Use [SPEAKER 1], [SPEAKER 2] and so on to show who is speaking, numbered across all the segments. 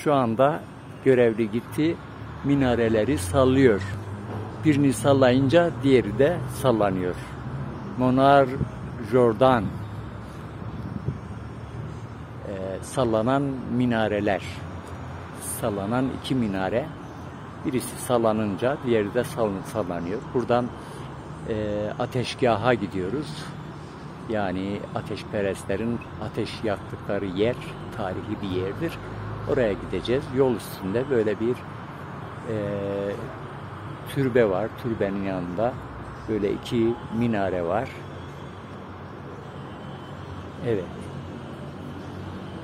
[SPEAKER 1] Şu anda görevli gitti, minareleri sallıyor. Birini sallayınca diğeri de sallanıyor. Monar Jordan, sallanan minareler. Sallanan iki minare. Birisi sallanınca diğeri de sallanıyor. Buradan ateşgaha gidiyoruz. Yani ateşperestlerin ateş yaktıkları yer tarihi bir yerdir. Oraya gideceğiz. Yol üstünde böyle bir türbe var. Türbenin yanında böyle iki minare var. Evet.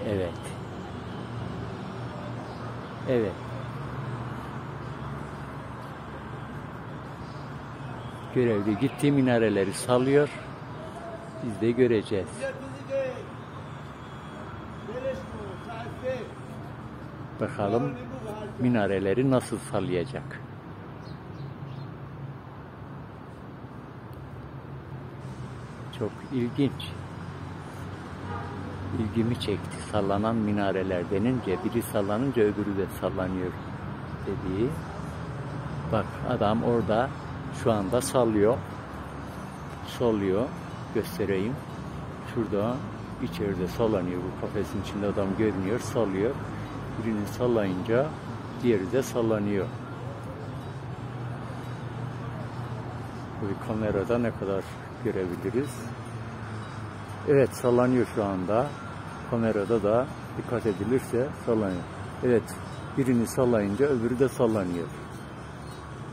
[SPEAKER 1] Evet. Evet. Görevli gitti, minareleri sallıyor. Biz de göreceğiz. Bakalım minareleri nasıl sallayacak. Çok ilginç. İlgimi çekti. Sallanan minareler denince, biri sallanınca öbürü de sallanıyor dediği. Bak, adam orada şu anda sallıyor. Solluyor. Göstereyim. Şurada içeride sallanıyor. Bu kafesin içinde adam görünüyor. Sallıyor. Birini sallayınca diğeri de sallanıyor. Bu kamerada ne kadar görebiliriz? Evet, sallanıyor şu anda. Kamerada da dikkat edilirse sallanıyor. Evet, birini sallayınca öbürü de sallanıyor.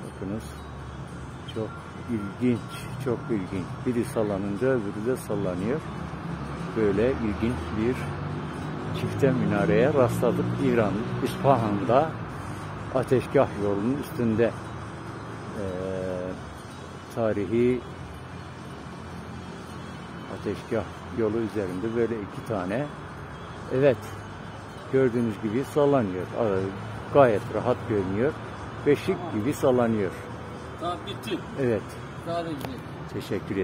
[SPEAKER 1] Bakınız. Çok ilginç, çok ilginç. Biri sallanınca öbürü de sallanıyor. Böyle ilginç bir çifte minareye rastladık. İran, İsfahan'da ateşgah yolunun üstünde tarihi ateşgah yolu üzerinde böyle iki tane. Evet, gördüğünüz gibi sallanıyor. Gayet rahat görünüyor. Beşik gibi sallanıyor.
[SPEAKER 2] Tamam, bitti.
[SPEAKER 1] Evet.
[SPEAKER 2] Sadece.
[SPEAKER 1] Teşekkür ederim.